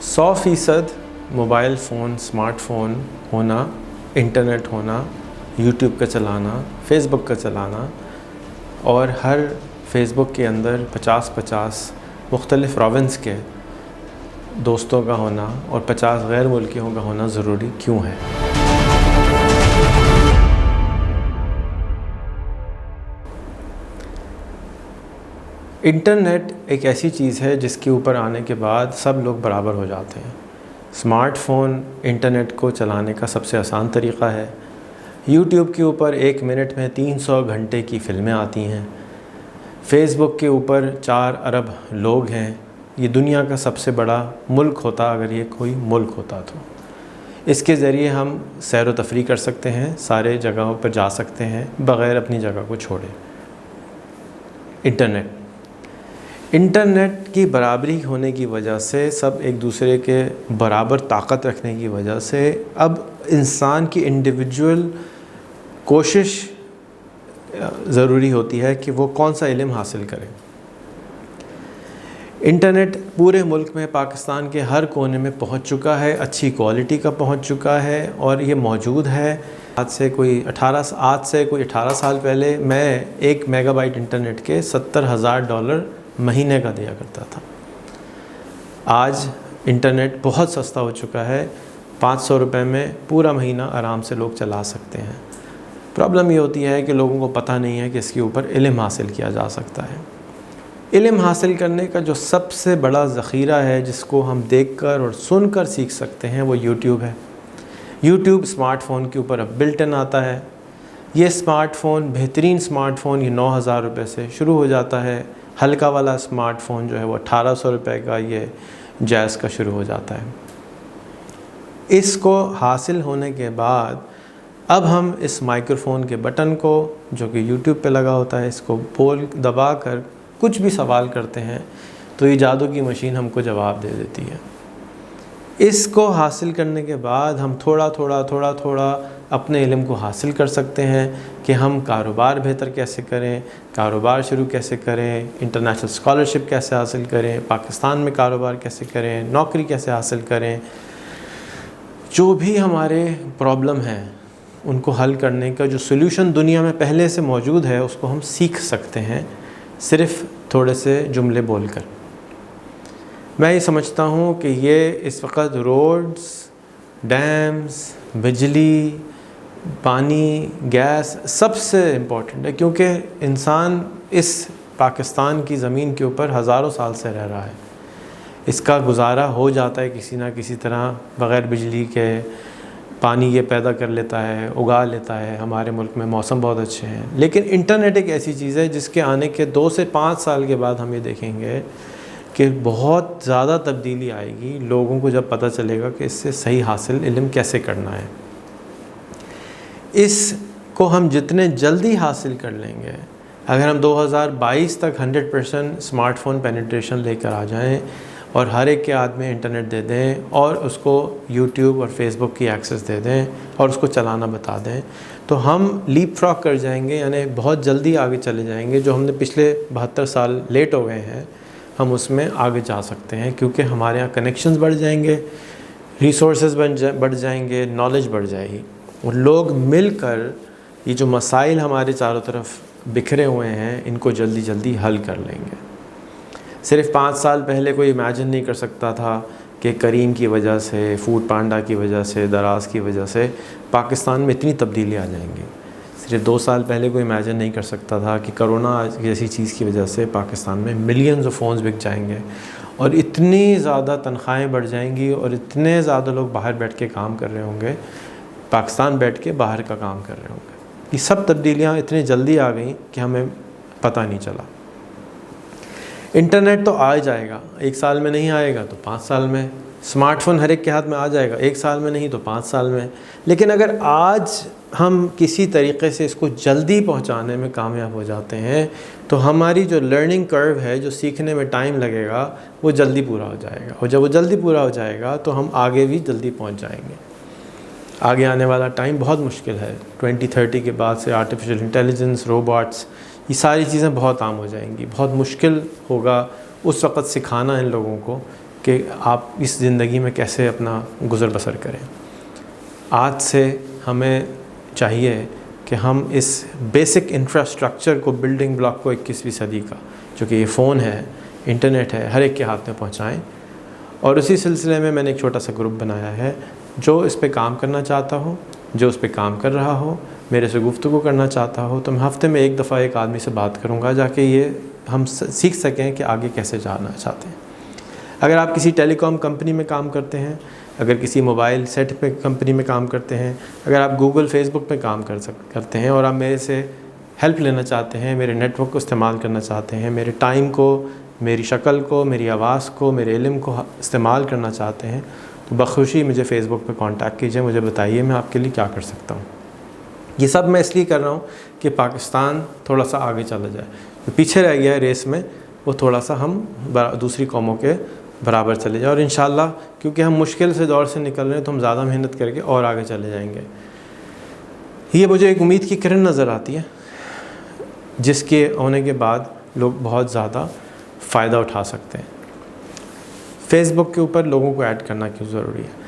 100% mobile phone, smart phone ہونا، internet ہونا، YouTube کا چلانا، فیس بک کا چلانا، اور ہر فیس بک کے اندر 50 مختلف پروونس کے دوستوں کا ہونا اور 50 غیر ملکیوں کا ہونا ضروری کیوں ہے؟ انٹرنیٹ ایک ایسی چیز ہے جس کے اوپر آنے کے بعد سب لوگ برابر ہو جاتے ہیں۔ اسمارٹ فون انٹرنیٹ کو چلانے کا سب سے آسان طریقہ ہے۔ یوٹیوب کے اوپر 1 منٹ میں 300 گھنٹے کی فلمیں آتی ہیں۔ فیس بک کے اوپر 4 ارب لوگ ہیں۔ یہ دنیا کا سب سے بڑا ملک ہوتا اگر یہ کوئی ملک ہوتا تو۔ اس کے ذریعے ہم سیر و تفریح کر سکتے ہیں، سارے جگہوں پر جا سکتے ہیں بغیر اپنی جگہ کو چھوڑے۔ انٹرنیٹ کی برابری ہونے کی وجہ سے، سب ایک دوسرے کے برابر طاقت رکھنے کی وجہ سے، اب انسان کی انڈیویجول کوشش ضروری ہوتی ہے کہ وہ کون سا علم حاصل کرے۔ انٹرنیٹ پورے ملک میں، پاکستان کے ہر کونے میں پہنچ چکا ہے، اچھی کوالٹی کا پہنچ چکا ہے اور یہ موجود ہے۔ آج سے کوئی 18 سال پہلے میں 1 میگا بائٹ انٹرنیٹ کے $70,000 مہینے کا دیا کرتا تھا۔ آج انٹرنیٹ بہت سستا ہو چکا ہے، 500 روپے میں پورا مہینہ آرام سے لوگ چلا سکتے ہیں۔ پرابلم یہ ہوتی ہے کہ لوگوں کو پتہ نہیں ہے کہ اس کے اوپر علم حاصل کیا جا سکتا ہے۔ علم حاصل کرنے کا جو سب سے بڑا ذخیرہ ہے جس کو ہم دیکھ کر اور سن کر سیکھ سکتے ہیں وہ یوٹیوب ہے۔ یوٹیوب اسمارٹ فون کے اوپر اب بلٹ ان آتا ہے۔ یہ اسمارٹ فون، بہترین اسمارٹ فون، یہ 9,000 روپے سے شروع ہو جاتا ہے۔ ہلکا والا اسمارٹ فون جو ہے وہ 1,800 روپے کا، یہ جائز کا شروع ہو جاتا ہے۔ اس کو حاصل ہونے کے بعد اب ہم اس مائکرو فون کے بٹن کو جو کہ یوٹیوب پہ لگا ہوتا ہے، اس کو دبا کر کچھ بھی سوال کرتے ہیں تو یہ جادو کی مشین ہم کو جواب دے دیتی ہے۔ اس کو حاصل کرنے کے بعد ہم تھوڑا تھوڑا اپنے علم کو حاصل کر سکتے ہیں کہ ہم کاروبار بہتر کیسے کریں، کاروبار شروع کیسے کریں، انٹرنیشنل اسکالرشپ کیسے حاصل کریں، پاکستان میں کاروبار کیسے کریں، نوکری کیسے حاصل کریں۔ جو بھی ہمارے پرابلم ہیں ان کو حل کرنے کا جو سلوشن دنیا میں پہلے سے موجود ہے اس کو ہم سیکھ سکتے ہیں صرف تھوڑے سے جملے بول کر۔ میں یہ سمجھتا ہوں کہ یہ اس وقت روڈز، ڈیمز، بجلی، پانی، گیس سب سے امپورٹنٹ ہے، کیونکہ انسان اس پاکستان کی زمین کے اوپر ہزاروں سال سے رہ رہا ہے۔ اس کا گزارا ہو جاتا ہے کسی نہ کسی طرح، بغیر بجلی کے پانی یہ پیدا کر لیتا ہے، اگا لیتا ہے۔ ہمارے ملک میں موسم بہت اچھے ہیں، لیکن انٹرنیٹ ایک ایسی چیز ہے جس کے آنے کے 2 سے 5 سال کے بعد ہم یہ دیکھیں گے کہ بہت زیادہ تبدیلی آئے گی لوگوں کو جب پتہ چلے گا کہ اس سے صحیح حاصل علم کیسے کرنا ہے۔ اس کو ہم جتنے جلدی حاصل کر لیں گے، اگر ہم 2022 تک 100% اسمارٹ فون پینیٹریشن لے کر آ جائیں اور ہر ایک کے ہاتھ میں انٹرنیٹ دے دیں اور اس کو یوٹیوب اور فیس بک کی ایکسیس دے دیں اور اس کو چلانا بتا دیں، تو ہم لیپ فراگ کر جائیں گے، یعنی بہت جلدی آگے چلے جائیں گے۔ جو ہم نے پچھلے 72 سال لیٹ ہو گئے ہیں، ہم اس میں آگے جا سکتے ہیں، کیونکہ ہمارے یہاں کنیکشنز بڑھ جائیں گے، ریسورسز بڑھ جائیں گے، نالج بڑھ جائے گی، اور لوگ مل کر یہ جو مسائل ہمارے چاروں طرف بکھرے ہوئے ہیں ان کو جلدی حل کر لیں گے۔ صرف 5 سال پہلے کوئی امیجن نہیں کر سکتا تھا کہ کریم کی وجہ سے، فوڈ پانڈا کی وجہ سے، دراز کی وجہ سے پاکستان میں اتنی تبدیلی آ جائیں گی۔ صرف 2 سال پہلے کوئی امیجن نہیں کر سکتا تھا کہ کرونا جیسی چیز کی وجہ سے پاکستان میں ملینز آف فونز بک جائیں گے اور اتنی زیادہ تنخواہیں بڑھ جائیں گی اور اتنے زیادہ لوگ باہر بیٹھ کے کام کر رہے ہوں گے، پاکستان بیٹھ کے باہر کا کام کر رہے ہوں گے۔ یہ سب تبدیلیاں اتنی جلدی آ گئیں کہ ہمیں پتہ نہیں چلا۔ انٹرنیٹ تو آ جائے گا، 1 سال میں نہیں آئے گا تو 5 سال میں۔ اسمارٹ فون ہر ایک کے ہاتھ میں آ جائے گا، 1 سال میں نہیں تو 5 سال میں۔ لیکن اگر آج ہم کسی طریقے سے اس کو جلدی پہنچانے میں کامیاب ہو جاتے ہیں تو ہماری جو لرننگ کرو ہے، جو سیکھنے میں ٹائم لگے گا، وہ جلدی پورا ہو جائے گا، اور جب وہ جلدی پورا ہو جائے گا تو ہم آگے بھی جلدی پہنچ جائیں گے۔ آگے آنے والا ٹائم بہت مشکل ہے، 2030 کے بعد سے آرٹیفیشل انٹیلیجنس، روبوٹس، یہ ساری چیزیں بہت عام ہو جائیں گی۔ بہت مشکل ہوگا اس وقت سکھانا ان لوگوں کو کہ آپ اس زندگی میں کیسے اپنا گزر بسر کریں۔ آج سے ہمیں چاہیے کہ ہم اس بیسک انفراسٹرکچر کو، بلڈنگ بلاک کو 21ویں صدی کا، جو کہ یہ فون ہے، انٹرنیٹ ہے، ہر ایک کے ہاتھ میں پہنچائیں۔ اور اسی سلسلے میں نے ایک چھوٹا سا گروپ بنایا ہے، جو اس پہ کام کرنا چاہتا ہو، جو اس پہ کام کر رہا ہو، میرے سے گفتگو کرنا چاہتا ہو، تو میں ہفتے میں ایک دفعہ ایک آدمی سے بات کروں گا، جا کے یہ ہم سیکھ سکیں کہ آگے کیسے جانا چاہتے ہیں۔ اگر آپ کسی ٹیلی کام کمپنی میں کام کرتے ہیں، اگر کسی موبائل سیٹ پہ کمپنی میں کام کرتے ہیں، اگر آپ گوگل فیس بک پہ کام کرتے ہیں اور آپ میرے سے ہیلپ لینا چاہتے ہیں، میرے نیٹ ورک کو استعمال کرنا چاہتے ہیں، میرے ٹائم کو، میری شکل کو، میری آواز کو، میرے علم کو استعمال کرنا چاہتے ہیں، تو بخوشی مجھے فیس بک پہ کانٹیکٹ کیجئے، مجھے بتائیے میں آپ کے لیے کیا کر سکتا ہوں۔ یہ سب میں اس لیے کر رہا ہوں کہ پاکستان تھوڑا سا آگے چلا جائے، جو پیچھے رہ گیا ہے ریس میں، وہ تھوڑا سا ہم دوسری قوموں کے برابر چلے جائیں، اور انشاءاللہ کیونکہ ہم مشکل سے دور سے نکل رہے ہیں تو ہم زیادہ محنت کر کے اور آگے چلے جائیں گے۔ یہ مجھے ایک امید کی کرن نظر آتی ہے، جس کے ہونے کے بعد لوگ بہت زیادہ فائدہ اٹھا سکتے ہیں۔ فیس بک کے اوپر لوگوں کو ایڈ کرنا کیوں ضروری ہے؟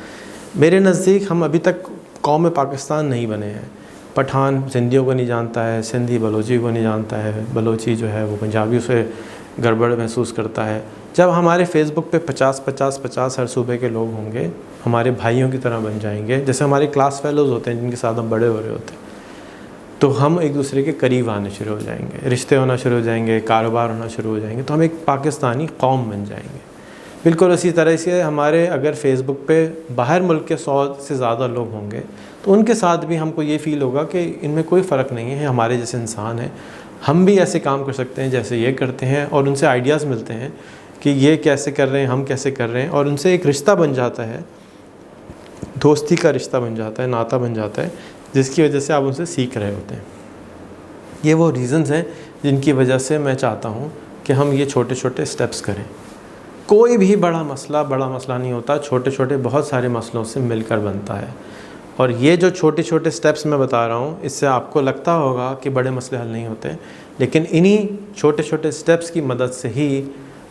میرے نزدیک ہم ابھی تک قوم پاکستان نہیں بنے ہیں۔ پٹھان سندھیوں کو نہیں جانتا ہے، سندھی بلوچی کو نہیں جانتا ہے، بلوچی جو ہے وہ پنجابیوں سے گڑبڑ محسوس کرتا ہے۔ جب ہمارے فیس بک پہ 50 ہر صوبے کے لوگ ہوں گے، ہمارے بھائیوں کی طرح بن جائیں گے، جیسے ہمارے کلاس فیلوز ہوتے ہیں جن کے ساتھ ہم بڑے ہو رہے ہوتے ہیں، تو ہم ایک دوسرے کے قریب آنے شروع ہو جائیں گے، رشتے ہونا شروع ہو جائیں گے، کاروبار ہونا شروع ہو جائیں گے، تو ہم ایک پاکستانی قوم بن جائیں گے۔ بالکل اسی طرح سے ہمارے اگر فیس بک پہ باہر ملک کے 100 سے زیادہ لوگ ہوں گے، تو ان کے ساتھ بھی ہم کو یہ فیل ہوگا کہ ان میں کوئی فرق نہیں ہے، ہمارے جیسے انسان ہیں، ہم بھی ایسے کام کر سکتے ہیں جیسے یہ کرتے ہیں، اور ان سے آئیڈیاز ملتے ہیں کہ یہ کیسے کر رہے ہیں، ہم کیسے کر رہے ہیں، اور ان سے ایک رشتہ بن جاتا ہے، دوستی کا رشتہ بن جاتا ہے، ناطہ بن جاتا ہے، جس کی وجہ سے آپ ان سے سیکھ رہے ہوتے ہیں۔ یہ وہ ریزنز ہیں جن کی وجہ سے میں چاہتا ہوں کہ ہم یہ چھوٹے چھوٹے سٹیپس کریں۔ کوئی بھی بڑا مسئلہ نہیں ہوتا، چھوٹے چھوٹے بہت سارے مسئلوں سے مل کر بنتا ہے، اور یہ جو چھوٹے چھوٹے سٹیپس میں بتا رہا ہوں، اس سے آپ کو لگتا ہوگا کہ بڑے مسئلے حل نہیں ہوتے، لیکن انہی چھوٹے چھوٹے سٹیپس کی مدد سے ہی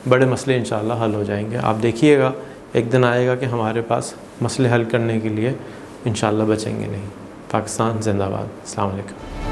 بڑے مسئلے انشاءاللہ حل ہو جائیں گے۔ آپ دیکھیے گا ایک دن آئے گا کہ ہمارے پاس مسئلے حل کرنے کے لیے انشاءاللہ بچیں گے نہیں۔ پاکستان زندہ باد۔ السلام علیکم۔